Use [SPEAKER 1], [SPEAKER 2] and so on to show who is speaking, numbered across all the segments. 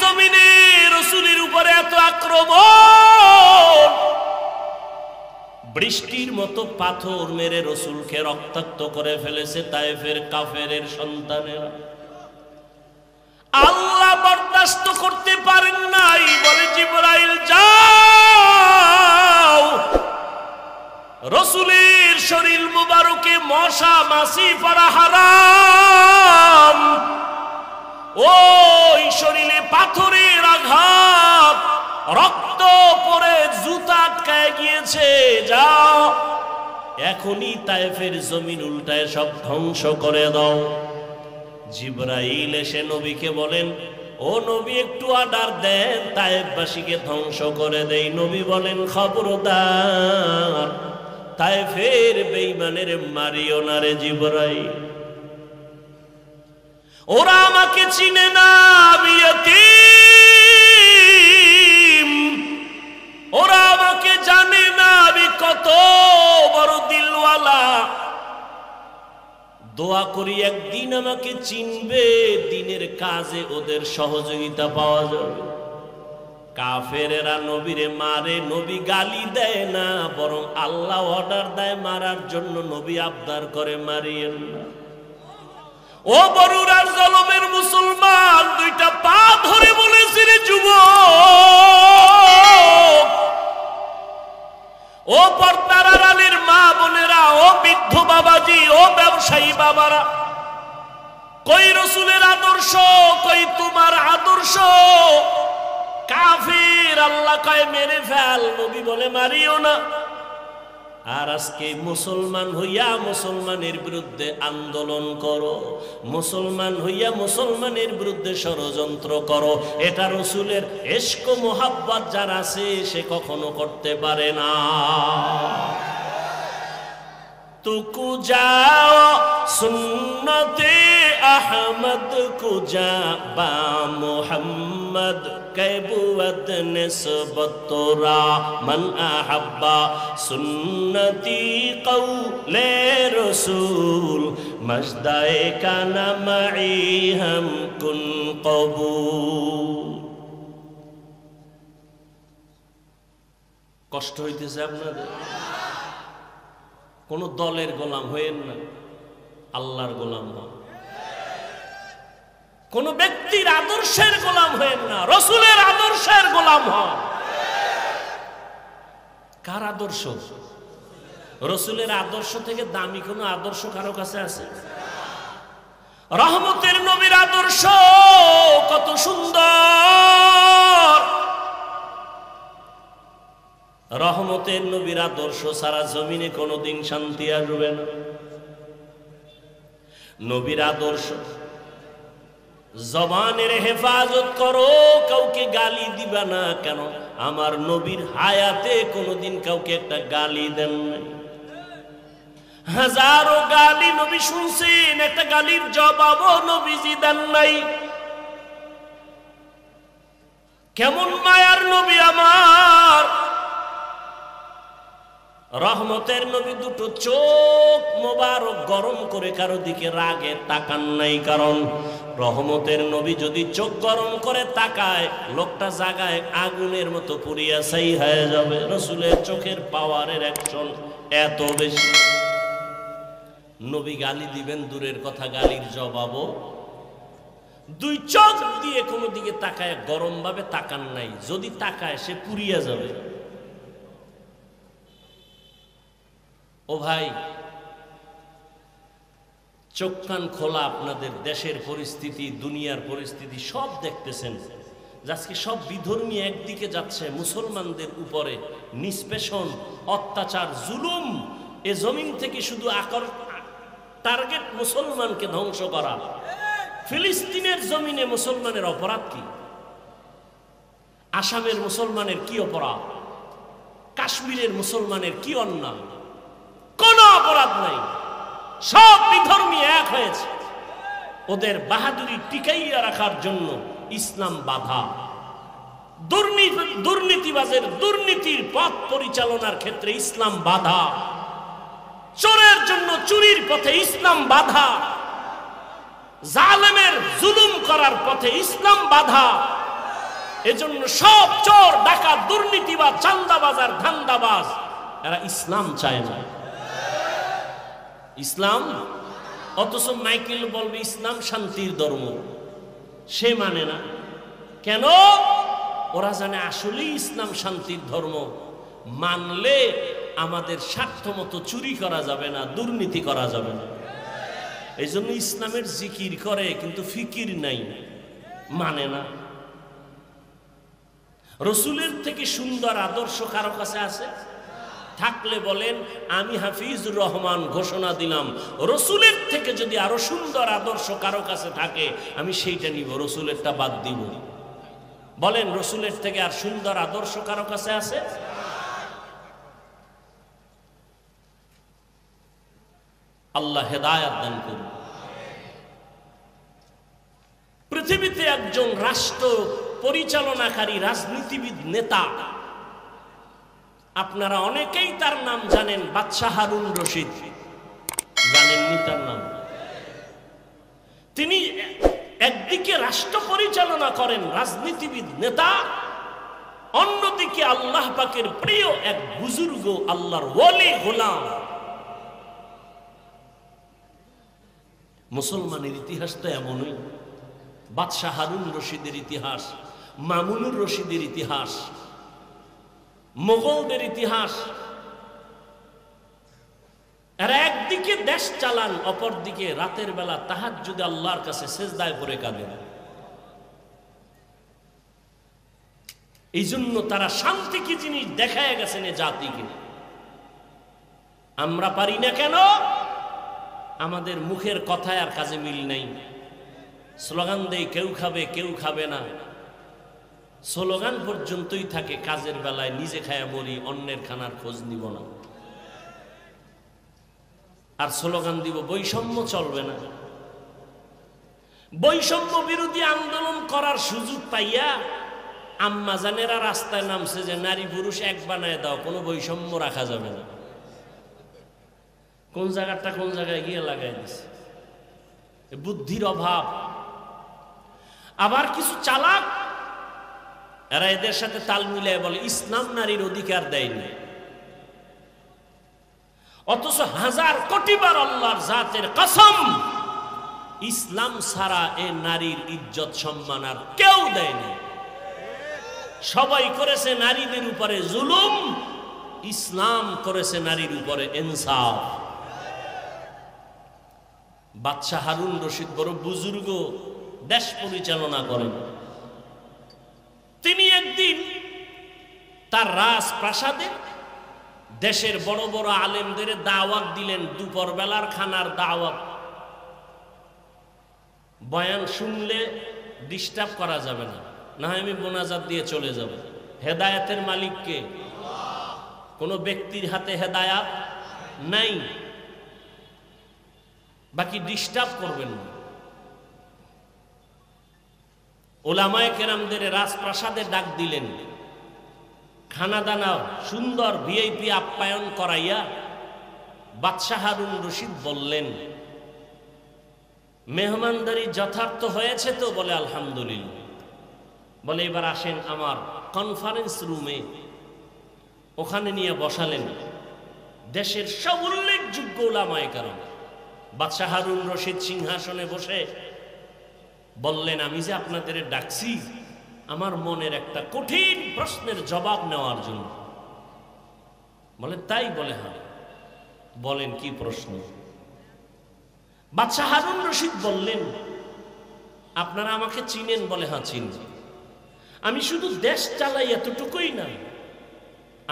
[SPEAKER 1] জমিনে রাসূলের উপরে এত আক্রমণ, বৃষ্টির মতো পাথর মেরে রাসূলকে রক্তাক্ত করে ফেলেছে তায়েফের কাফেরের সন্তানেরা। আল্লাহ বরদাস্ত করতে পারেন নাই, বলে জিবরাইল যাও, রাসূলের শরীর মুবারকে মশা মাছি পড়া হারাম, ওই শরীরে পাথরের আঘাত, রক্ত পড়ে জুতা আটকায় গিয়েছে, যাও এখনই তায়েফের জমিন উল্টায় সব ধ্বংস করে দাও। জিবরাইল এসে নবীকে বলেন, ও নবী একটু অর্ডার দেন, তায়েফবাসীকে ধ্বংস করে দেই। নবী বলেন, খবরদার তায়েফের বেঈমানের মারিও না রে জিবরাইল, ওরা আমাকে চিনে না, আমি ইয়তীম, ওরা আমাকে জানে না আমি কত বড় দিলওয়ালা। দোয়া করি একদিন আমাকে চিনবে, দিনের কাজে ওদের সহযোগিতা পাওয়া যাবে। কাফেরেরা নবীরে মারে, নবী গালি দেয় না, বরং আল্লাহ অর্ডার দেয় মারার জন্য। নবী আবদার করে, মারিয়েন না। ও বরুরার জলমের মুসলমান, দুইটা পা ধরে বলেছে রে যুবক, ও পর্দার আড়ালের মা বোনেরা, ও বৃদ্ধ বাবাজি, ও ব্যবসায়ী বাবারা, কই রাসূলের আদর্শ, কই তোমার আদর্শ? কাফির আল্লাহ কয় মেরে ফেল, নবী বলে মারিও না। আর আজকে মুসলমান হইয়া মুসলমানের বিরুদ্ধে আন্দোলন করো, মুসলমান হইয়া মুসলমানের বিরুদ্ধে ষড়যন্ত্র করো, এটা রাসূলের ইশক মোহাব্বত যার আছে সে কখনো করতে পারে না। তুকু যাও সুন্নতে আহমদ কুজা বা মুহাম্মদ कैबुवत निस्बत तोरा मन अहब्बा सुन्नती कौले रसूल मजदाए का नमई हम कुन कबूल। কষ্ট হইতেছে আপনাদের? কোন দলের গোলাম হইেন না, আল্লাহর গোলাম হন। কোন ব্যক্তির আদর্শের গোলাম হয়েন না, রাসূলের আদর্শের গোলাম হন। কার আদর্শ? রাসূলের আদর্শ থেকে দামি কোন আদর্শ কারো কাছে আছে? রহমতের নবীর আদর্শ কত সুন্দর! রহমতের নবীর আদর্শ সারা জমিনে কোনোদিন শান্তি আসবে না। নবীর আদর্শ, জবানের হেফাজত করো, কাউকে গালি দিবা না। কেন? আমার নবীর হায়াতে কোনোদিন কাউকে একটা গালি দেন নাই। হাজারো গালি নবী শুনছেন, একটা গালির জবাবও নবীজি দেন নাই। কেমন মায়ার নবী আমার! রহমতের নবী দুটো চোখ মোবারক গরম করে কারো দিকে রাগে তাকান নাই। কারণ রহমতের নবী যদি চোখ গরম করে তাকায়, লোকটা জায়গায় আগুনের মতো পুড়িয়া ছাই হয়ে যাবে। রাসূলের চোখের পাওয়ারের অ্যাকশন এত বেশি। নবী গালি দিবেন দূরের কথা, গালির জবাবও দুই চোখ দিয়ে কোনো দিকে তাকায় গরম ভাবে তাকান নাই। যদি তাকায় সে পুড়িয়া যাবে। ও ভাই, চোখ কান খোলা, আপনাদের দেশের পরিস্থিতি, দুনিয়ার পরিস্থিতি সব দেখতেছেন। আজকে সব বিধর্মী একদিকে যাচ্ছে, মুসলমানদের উপরে নিষ্পেষণ, অত্যাচার, জুলুম। এ জমিন থেকে শুধু টার্গেট মুসলমানকে ধ্বংস করা। ফিলিস্তিনের জমিনে মুসলমানের অপরাধ কি? আসামের মুসলমানের কি অপরাধ? কাশ্মীরের মুসলমানের কি অন্যায়? কোনো অপরাধ নাই। সব বিধর্মী এক হয়েছে। ওদের বাহাদুরি টিকাইয়া রাখার জন্য ইসলাম বাধা। দুর্নীতিবাজের দুর্নীতির পথ পরিচালনার ক্ষেত্রে ইসলাম বাধা। চোরের জন্য চুরির পথে ইসলাম বাধা। জালেমের জুলুম করার পথে ইসলাম বাধা। এজন্য সব চোর, ডাকাত, দুর্নীতিবাজ, চাঁদাবাজ আর ধান্দাবাজ এরা ইসলাম চায় না। ইসলাম, অথচ মাইকেল বলবে ইসলাম শান্তির ধর্ম, সে মানে না। কেন? ওরা জানে আসলেই ইসলাম শান্তির ধর্ম। মানলে আমাদের স্বার্থ মতো চুরি করা যাবে না, দুর্নীতি করা যাবে না। এই জন্য ইসলামের জিকির করে কিন্তু ফিকির নাই, মানে না। রসুলের থেকে সুন্দর আদর্শ কারো কাছে আছে? থাকলে বলেন আমি হাফিজুর রহমান ঘোষণা দিলাম, রসুলের থেকে যদি আরো সুন্দর আদর্শ কারো কাছে থাকে আমি সেইটা নিব, রসুলেরটা বাদ দিব। বলেন রসুলের থেকে আর সুন্দর আদর্শ কারো কাছে আছে? আল্লাহ হেদায়াত দান করুন। পৃথিবীতে একজন রাষ্ট্র পরিচালনাকারী রাজনীতিবিদ নেতা, আপনারা অনেকেই তার নাম জানেন, বাদশাহ হারুন রশিদ। জানেননি তার নাম? তিনি একদিকে রাষ্ট্র পরিচালনা করেন, রাজনীতিবিদ নেতা, অন্যদিকে আল্লাহ পাকের প্রিয় এক বুজুর্গ, আল্লাহর ওলি গোলাম। মুসলমানের ইতিহাস তো এমনই। বাদশাহ হারুন রশিদের ইতিহাস, মামুনুর রশিদের ইতিহাস, মোগলদের ইতিহাস। এরা একদিকে দেশ চালান, অপরদিকে রাতের বেলা তাহাজ্জুদে আল্লাহর কাছে সেজদায় পড়ে কাঁদেন। এই জন্য তারা শান্তি কি জিনিস দেখায় গেছেন এ জাতিকে। আমরা পারি না কেন? আমাদের মুখের কথায় আর কাজে মিল নাই। স্লোগান দেই কেউ খাবে কেউ খাবে না, স্লোগান পর্যন্তই থাকে, কাজের বেলায় নিজে খায়া মরি, অন্যের খানার খোঁজ নিব না। আর স্লোগান দিব বৈষম্য চলবে না। বৈষম্য বিরোধী আন্দোলন করার সুযোগ পাইয়া আম্মাজানেরা রাস্তায় নামছে যে নারী পুরুষ এক বানায় দাও, কোনো বৈষম্য রাখা যাবে না। কোন জায়গাটা কোন জায়গায় গিয়ে লাগাই দিছে, বুদ্ধির অভাব। আবার কিছু চালাক এরা এদের সাথে তাল মিলায় বলে ইসলাম নারীর অধিকার দেয়নি, অথচ হাজার কোটিবার আল্লাহর জাতের কসম ইসলাম ছাড়া এ নারীর ইজ্জত সম্মান আর কেউ দেয়নি। সবাই করেছে নারীদের উপরে জুলুম, ইসলাম করেছে নারীর উপরে ইনসাফ। বাদশাহ হারুন রশিদ বড় বুজুর্গ, দেশ পরিচালনা করেন। তিনি একদিন তার রাজপ্রাসাদে দেশের বড় বড় আলেমদের দাওয়াত দিলেন, দুপুর বেলার খানার দাওয়াত। বয়ান শুনলে ডিস্টার্ব করা যাবে না, না হয় আমি মোনাজাত দিয়ে চলে যাব। হেদায়েতের মালিককে, কোনো ব্যক্তির হাতে হেদায়াত নাই, বাকি ডিস্টার্ব করবেন না। ওলামায়ে কেরামদের রাজপ্রাসাদে ডাক দিলেন, খানা দানা সুন্দর ভিআইপি আপ্যায়ন করাইয়া বাদশাহ হারুন রশিদ বললেন, মেহমানদারি যথার্থ হয়েছে তো? বলে আলহামদুলিল্লাহ। বলে এবার আসেন আমার কনফারেন্স রুমে। ওখানে নিয়ে বসালেন দেশের সব উল্লেখযোগ্য ওলামায়ে কেরাম। বাদশাহ হারুন রশিদ সিংহাসনে বসে বললেন, আমি যে আপনাদের ডাকছি আমার মনের একটা কঠিন প্রশ্নের জবাব নেওয়ার জন্য। বলে তাই? বলে হ্যাঁ। বলেন কি প্রশ্ন? বাদশাহ হারুন রশিদ বললেন, আপনারা আমাকে চিনেন? বলে হ্যাঁ চিনি। আমি শুধু দেশ চালাই এতটুকুই না,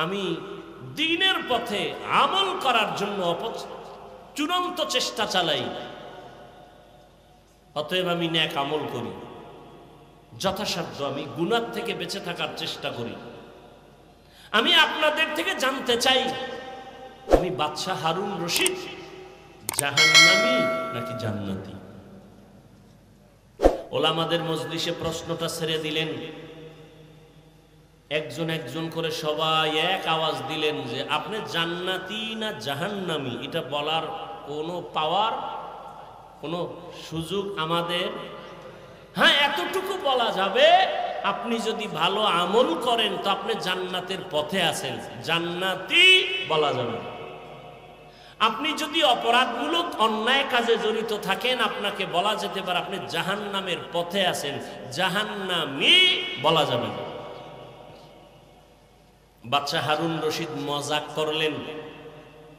[SPEAKER 1] আমি দ্বীনের পথে আমল করার জন্য চূড়ান্ত চেষ্টা চালাই। অতএব আমি নেক আমল করি, যথাসাধ্য আমি গুনাহ থেকে বেঁচে থাকার চেষ্টা করি। আমি আপনাদের থেকে জানতে চাই, আমি বাদশাহ হারুন রশিদ জাহান্নামী নাকি জান্নাতি? ওলামাদের মজলিসে প্রশ্নটা ছেড়ে দিলেন। একজন একজন করে সবাই এক আওয়াজ দিলেন যে আপনি জান্নাতি না জাহান্নামী এটা বলার কোনো পাওয়ার, কোনো সুযোগ আমাদের? হ্যাঁ, এতটুকু বলা যাবে আপনি যদি ভালো আমল করেন তো আপনি জান্নাতের পথে আছেন, জান্নাতি বলা যাবে। আপনি যদি অপরাধমূলক অন্যায় কাজে জড়িত থাকেন আপনাকে বলা যেতে পারে আপনি জাহান্নামের পথে আছেন, জাহান্নামী বলা যাবে না। বাচ্চা হারুন রশিদ মজাক করলেন,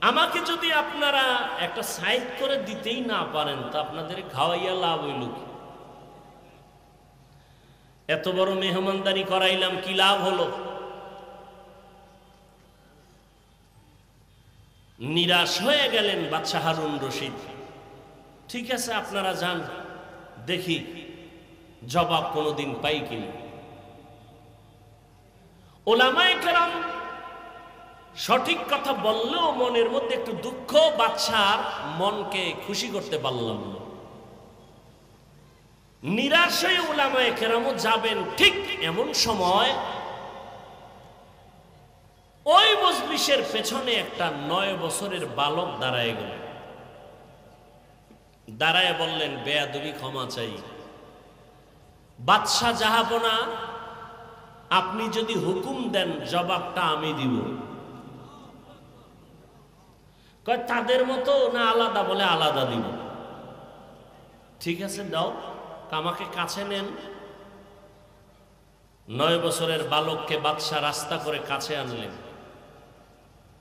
[SPEAKER 1] আমাকে যদি আপনারা একটা সাইড করে দিতেই না পারেন তো আপনাদের খাওয়াইয়া লাভ হইল কি? এত বড় মেহমানদারি করাইলাম, কি লাভ হলো? নিরাশ হয়ে গেলেন বাদশাহ হারুন রশিদ। ঠিক আছে আপনারা যান, দেখি জবাব কোনোদিন পাই কিনা। ওলামায়ে কেরাম সঠিক কথা বললেও মনের মধ্যে একটু দুঃখ, বাদশার মনকে খুশি করতে পারলাম না। নিরাশ হয়ে ওলামায়ে কেরামও যাবেন। ঠিক এমন সময় ওই মজলিসের পেছনে একটা 9 বছরের বালক দাঁড়ায় গেল। দাঁড়ায় বললেন, বেয়াদবি ক্ষমা চাই। বাদশাহ জাহাপনা, আপনি যদি হুকুম দেন জবাবটা আমি দিব। কয় তাদের মতো না আলাদা? বলে আলাদা দিব। ঠিক আছে দাও, আমাকে কাছে নেন। 9 বছরের বালককে বাদশাহ রাস্তা করে কাছে আনলেন।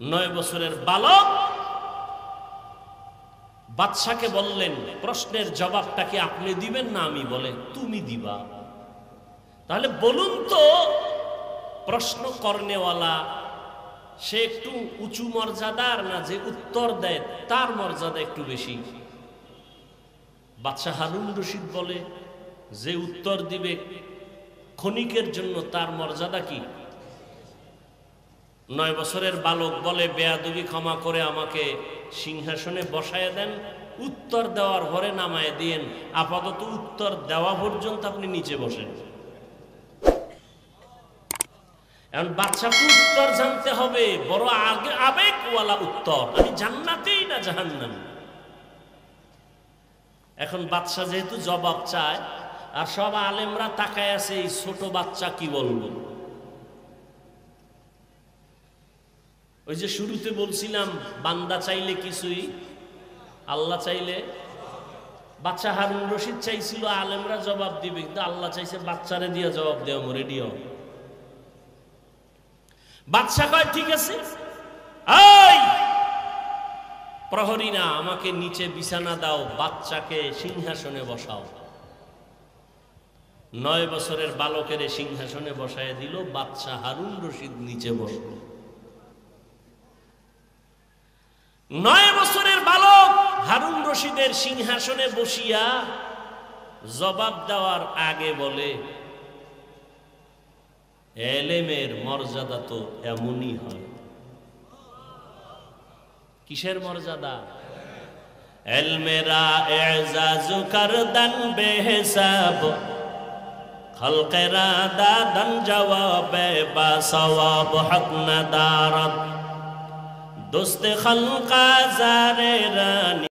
[SPEAKER 1] 9 বছরের বালক বাদশাকে বললেন, প্রশ্নের জবাবটা কি আপনি দিবেন না আমি? বলে তুমি দিবা। তাহলে বলুন তো, প্রশ্ন করনেওয়ালা সে একটু উঁচু মর্যাদার না যে উত্তর দেয় তার মর্যাদা একটু বেশি? বাদশাহ হারুন রশিদ বলে, যে উত্তর দিবে ক্ষণিকের জন্য তার মর্যাদা কি? 9 বছরের বালক বলে, বেয়াদবি ক্ষমা করে আমাকে সিংহাসনে বসায় দেন, উত্তর দেওয়ার ঘরে নামায় দিয়েন, আপাতত উত্তর দেওয়া পর্যন্ত আপনি নিচে বসেন। এখন বাদশাকে উত্তর জানতে হবে, বড় আবেগওয়ালা উত্তর, আমি জান্নাতি না জাহান্নামী। এখন বাদশা যেহেতু জবাব চায় আর সব আলেমরা তাকায় আছে, এই ছোট বাচ্চা কি বলবো? ওই যে শুরুতে বলছিলাম, বান্দা চাইলে কিছুই, আল্লাহ চাইলে। বাচ্চা হারুন রশিদ চাইছিল আলেমরা জবাব দিবে, কিন্তু আল্লাহ চাইছে বাচ্চারে দিয়ে জবাব দেওয়া, রেডিও। বাদশা কয় ঠিক আছে, এই প্রহরী না, আমাকে নিচে বিছানা দাও, বাচ্চাকে সিংহাসনে বসাও। 9 বছরের বালকের সিংহাসনে বসায় দিল, বাদশা হারুন রশিদ নিচে বসল। 9 বছরের বালক হারুন রশিদের সিংহাসনে বসিয়া জবাব দেওয়ার আগে বলে, এলেমের মর্যাদা তো এমনই হয়। কিসের মর্যাদা? এলমেরা এজাজ করদান বেহিসাব, খলকেরা দাদান জওয়াবে বা সওয়াব হক নদারত, দোস্তে খলকা জারে রানি।